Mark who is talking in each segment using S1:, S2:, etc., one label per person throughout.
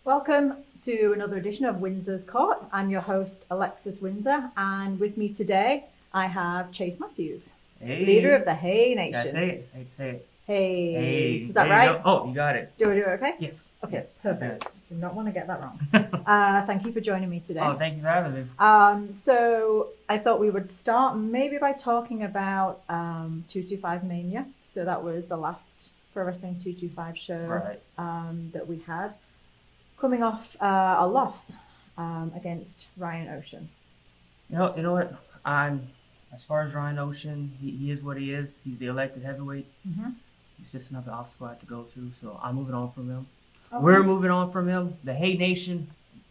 S1: Welcome to another edition of Windsor's Court. I'm your host, Alexia Windsor, and with me today I have Chase Matthews, leader of the Hey Nation.
S2: Yeah, say it. Say it.
S1: Hey.
S2: Hey.
S1: Is that right?
S2: Oh, you got it.
S1: Do I do it okay?
S2: Yes.
S1: Okay,
S2: Yes.
S1: perfect. Do not want to get that wrong. Thank you for joining me today.
S2: Oh, thank you for having me.
S1: So I thought we would start maybe by talking about 225 Mania. So that was the last Pro Wrestling 225 show that we had. Coming off a loss against Ryan Ocean.
S2: You know what? As far as Ryan Ocean, he is what he is. He's the elected heavyweight.
S1: Mm-hmm.
S2: He's just another obstacle I have to go through. So I'm moving on from him.
S1: Okay.
S2: We're moving on from him. The Hey Nation,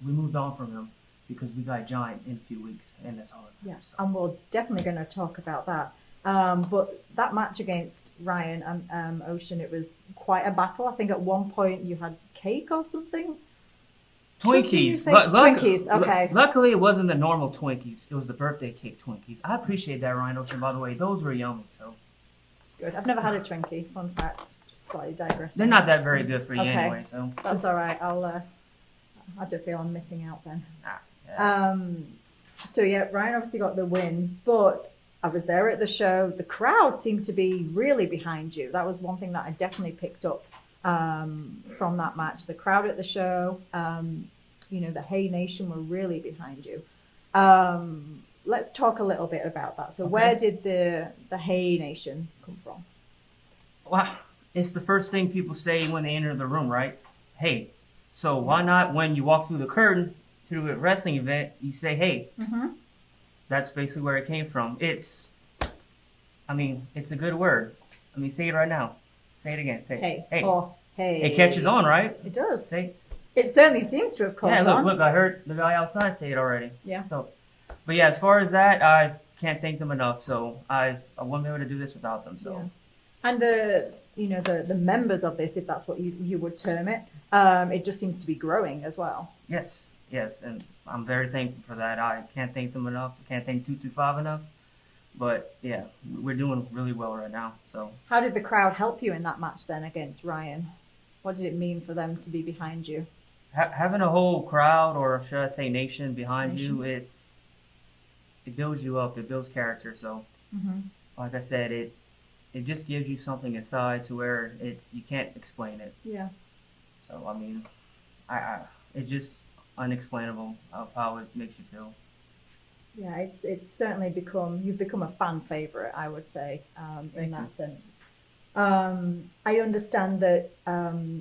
S2: we moved on from him because we got a giant in a few weeks, and that's all.
S1: Yeah, and we're definitely going to talk about that. But that match against Ryan Ocean, it was quite a battle. I think at one point you had cake or something.
S2: Twinkies.
S1: Twinkies, okay.
S2: Luckily, it wasn't the normal Twinkies. It was the birthday cake Twinkies. I appreciate that, Ryan Ocean, by the way. Those were yummy, so.
S1: Good. I've never had a Twinkie, fun fact. Just slightly digressing.
S2: They're not that very good for you anyway, so.
S1: That's all right. I don't feel I'm missing out then.
S2: Yeah.
S1: So yeah, Ryan obviously got the win, but I was there at the show. The crowd seemed to be really behind you. That was one thing that I definitely picked up from that match. The crowd at the show, the Hey Nation were really behind you. Let's talk a little bit about that. So where did the Hey Nation come from?
S2: Well, it's the first thing people say when they enter the room, right? Hey, so why not when you walk through the curtain through a wrestling event, you say, hey.
S1: Mm-hmm.
S2: That's basically where it came from. It's a good word. Say it right now. Say it again. Say
S1: hey.
S2: Hey.
S1: Oh, hey.
S2: It catches on, right?
S1: It does.
S2: Say.
S1: It certainly seems to have caught on.
S2: Look, I heard the guy outside say it already.
S1: Yeah.
S2: So, but yeah, as far as that, I can't thank them enough. So I wouldn't be able to do this without them. So.
S1: Yeah. And the members of this, if that's what you would term it, it just seems to be growing as well.
S2: Yes, and I'm very thankful for that. I can't thank them enough. I can't thank 225 enough. But yeah, we're doing really well right now. So. How
S1: did the crowd help you in that match then against Ryan? What did it mean for them to be behind you?
S2: Having a whole crowd, or should I say nation, behind you, it builds you up. It builds character. So, like I said, it just gives you something inside to where you can't explain it.
S1: Yeah.
S2: So it's just unexplainable of how it makes you feel.
S1: Yeah, it's certainly you've become a fan favorite, I would say, in that sense. I understand that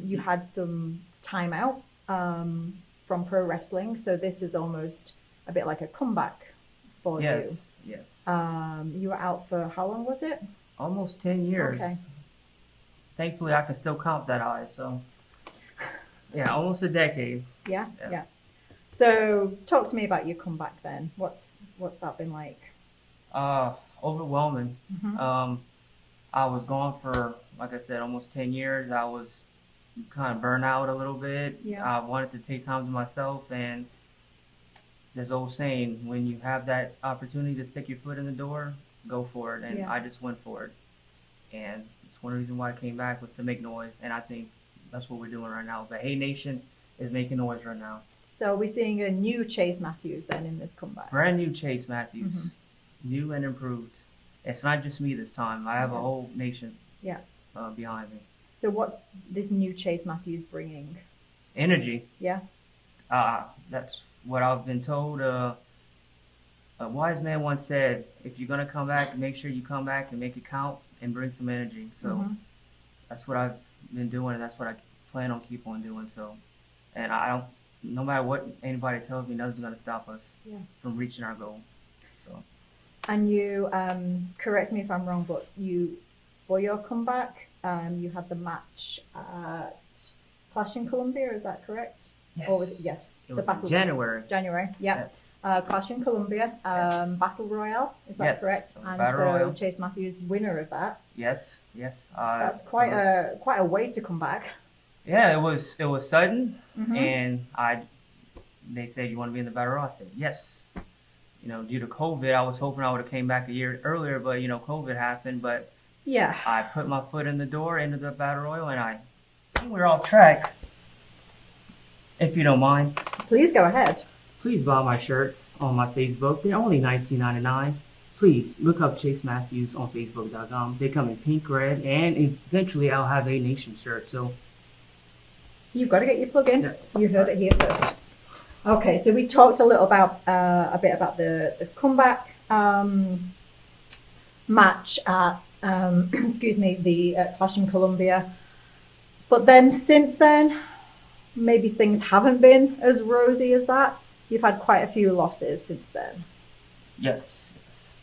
S1: you had some time out from pro wrestling, so this is almost a bit like a comeback for you.
S2: Yes.
S1: You were out for how long was it?
S2: Almost 10 years.
S1: Okay.
S2: Thankfully, I can still count that high, so yeah, almost a decade.
S1: Yeah. So talk to me about your comeback then. What's that been like?
S2: Overwhelming.
S1: Mm-hmm.
S2: I was gone for, like I said, almost 10 years. I was kind of burnt out a little bit.
S1: Yeah.
S2: I wanted to take time to myself, and there's old saying, when you have that opportunity to stick your foot in the door, go for it. And I just went for it. And it's one reason why I came back was to make noise. And I think that's what we're doing right now. The Hey Nation is making noise right now.
S1: So we're seeing a new Chase Matthews then in this comeback.
S2: Brand new Chase Matthews.
S1: Mm-hmm.
S2: New and improved. It's not just me this time. I have a whole nation behind me.
S1: So what's this new Chase Matthews bringing?
S2: Energy.
S1: Yeah.
S2: That's what I've been told. A wise man once said, if you're going to come back, make sure you come back and make it count and bring some energy. So that's what I've been doing, and that's what I plan on keep on doing. So, and no matter what anybody tells me, nothing's going to stop us from reaching our goal. So. And
S1: you, correct me if I'm wrong, but for your comeback, you had the match at Clash in Columbia, is that correct?
S2: Yes.
S1: Or was it, yes.
S2: It was January.
S1: Yeah. Yes. Clash in Columbia, Battle Royale, is that correct? And
S2: Battle Royale.
S1: Chase Matthews, winner of that.
S2: Yes.
S1: That's quite a way to come back.
S2: Yeah, it was sudden, and they said, you want to be in the Battle Royale? I said, yes. Due to COVID, I was hoping I would have came back a year earlier, but COVID happened. But I put my foot in the door into the Battle Royal, and I think we were off track. if you don't mind,
S1: Please go ahead.
S2: please buy my shirts on my Facebook. They're only $19.99. Please look up Chase Matthews on Facebook.com. They come in pink, red, and eventually I'll have a Nation shirt. So
S1: You've got to get your plug in.
S2: Yeah.
S1: You heard it here first. Okay, so we talked a little about a bit about the comeback match at excuse me, the Clash in Columbia. But then since then, maybe things haven't been as rosy as that. You've had quite a few losses since then.
S2: yes, yes.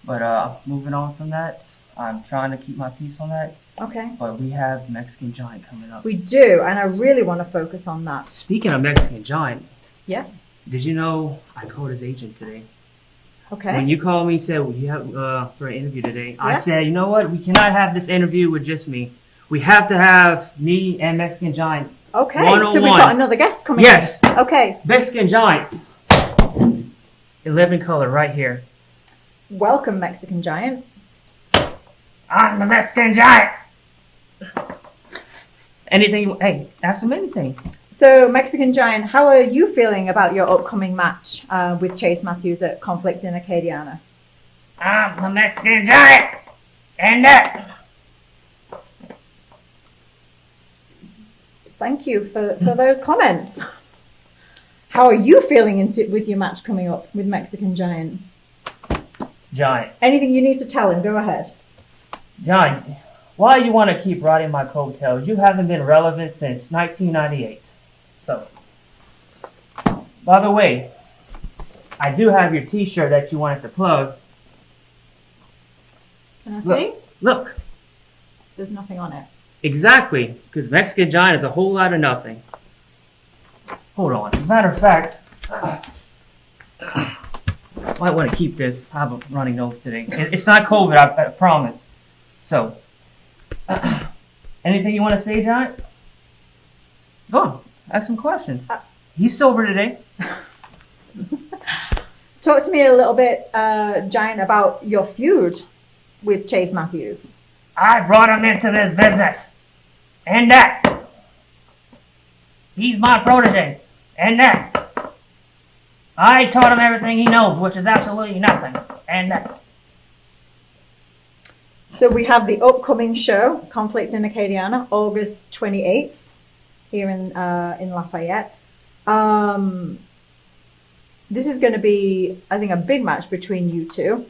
S2: But moving on from that, I'm trying to keep my peace on that.
S1: Okay.
S2: But we have Mexican Giant coming up.
S1: We do, and I really want to focus on that.
S2: Speaking of Mexican Giant,
S1: Yes.
S2: did you know I called his agent today?
S1: Okay.
S2: When you called me and said, well, you have for an interview today, I
S1: Yeah.
S2: said, you know what? We cannot have this interview with just me. We have to have me and Mexican Giant.
S1: Okay. So
S2: One-on-one.
S1: we've got another guest coming.
S2: Yes.
S1: In. Okay.
S2: Mexican Giant. 11 color right here.
S1: Welcome, Mexican Giant.
S2: I'm the Mexican Giant. Anything, hey, ask him anything.
S1: So, Mexican Giant, how are you feeling about your upcoming match with Chase Matthews at Conflict in Acadiana?
S2: I'm the Mexican Giant. And that.
S1: Thank you for those comments. How are you feeling with your match coming up with Mexican Giant?
S2: Giant.
S1: Anything you need to tell him, go ahead.
S2: Giant, why you want to keep riding my coattails? You haven't been relevant since 1998. So, by the way, I do have your t-shirt that you wanted to plug.
S1: Can I see?
S2: Look,
S1: There's nothing on it.
S2: exactly, because Mexican Giant is a whole lot of nothing. Hold on. As a matter of fact, might want to keep this. I have a running nose today. It's not COVID, I promise. So, anything you want to say, Giant? Go on. Ask some questions. He's sober today.
S1: Talk to me a little bit, Giant, about your feud with Chase Matthews.
S2: I brought him into this business. And that. He's my protege. And that. I taught him everything he knows, which is absolutely nothing. And that.
S1: So we have the upcoming show, Conflict in Acadiana, August 28th, here in Lafayette. This is going to be, I think, a big match between you two.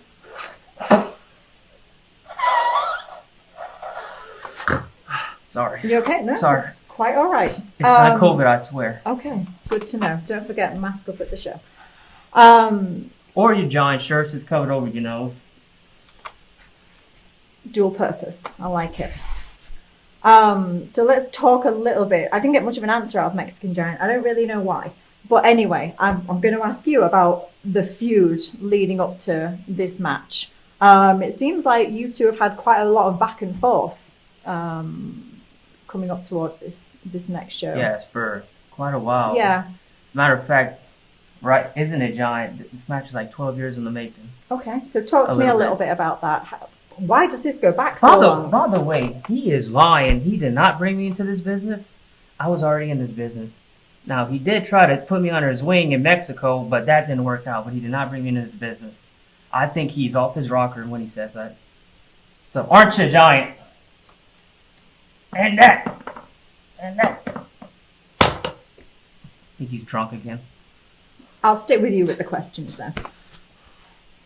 S2: Sorry.
S1: You okay? No,
S2: Sorry.
S1: it's quite all right.
S2: It's not COVID, I swear.
S1: Okay, good to know. Don't forget, mask up at the show.
S2: Or your giant shirts that's covered over your nose.
S1: Dual purpose. I like it. So let's talk a little bit. I didn't get much of an answer out of Mexican Giant. I don't really know why. But anyway, I'm going to ask you about the feud leading up to this match. It seems like you two have had quite a lot of back and forth coming up towards this next show.
S2: Yes, for quite a while.
S1: Yeah.
S2: As a matter of fact, right, isn't it, Giant? This match is like 12 years in the making.
S1: Okay, so talk to me a little bit about that. Why does this go back so long?
S2: By the way, he is lying. He did not bring me into this business. I was already in this business. Now, he did try to put me under his wing in Mexico, but that didn't work out. But he did not bring me into this business. I think he's off his rocker when he says that. So, aren't you, Giant? And that. And that. I think he's drunk again.
S1: I'll stick with you with the questions then.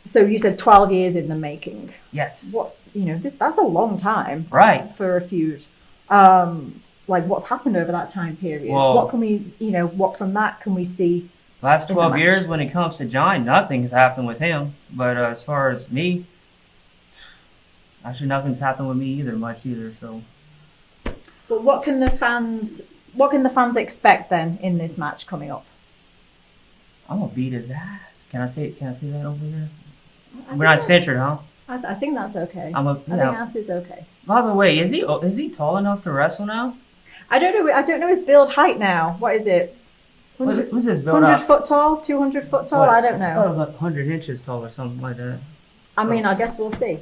S1: So you said 12 years in the making.
S2: Yes.
S1: What, that's a long time.
S2: Right.
S1: For a feud. Like what's happened over that time period?
S2: Well,
S1: what can we, what from that can we see?
S2: Last
S1: in the
S2: 12
S1: match?
S2: years, when it comes to Giant, nothing's happened with him. But as far as me, actually nothing's happened with me either, much either. So,
S1: But what can the fans expect then in this match coming up?
S2: I'm gonna beat his ass. Can I say that over here?
S1: I
S2: We're not
S1: think
S2: censored, huh?
S1: I think that's okay.
S2: I
S1: think that is okay.
S2: By the way, is he tall enough to wrestle now?
S1: I don't know his build height now. What is it?
S2: What's his build
S1: 100
S2: up?
S1: foot tall? 200 foot tall? I don't
S2: I thought it
S1: know.
S2: was like 100 inches tall or something like that.
S1: I mean, I guess we'll see.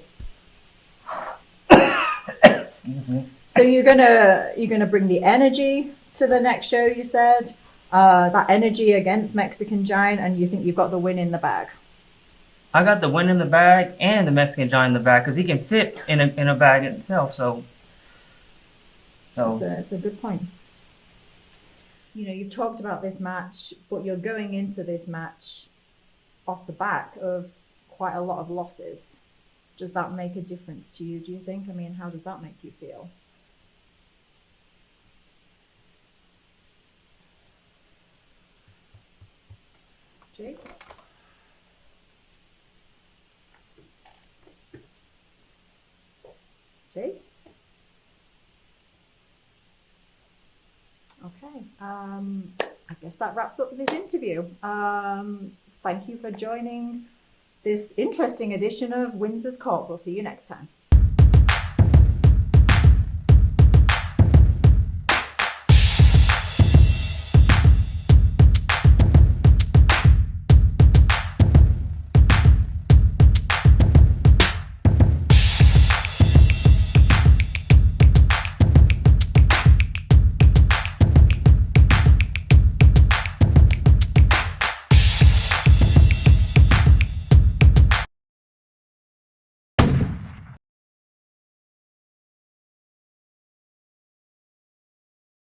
S2: Excuse me.
S1: So you're gonna bring the energy to the next show, you said. that energy against Mexican Giant, and you think you've got the win in the bag?
S2: I got the win in the bag and the Mexican Giant in the bag because he can fit in a bag itself. So
S1: That's a good point. You know, you've talked about this match, but you're going into this match off the back of quite a lot of losses. Does that make a difference to you, do you think? I mean, how does that make you feel? Jace? Jace? Okay, I guess that wraps up this interview. Thank you for joining this interesting edition of Windsor's Cork. We'll see you next time.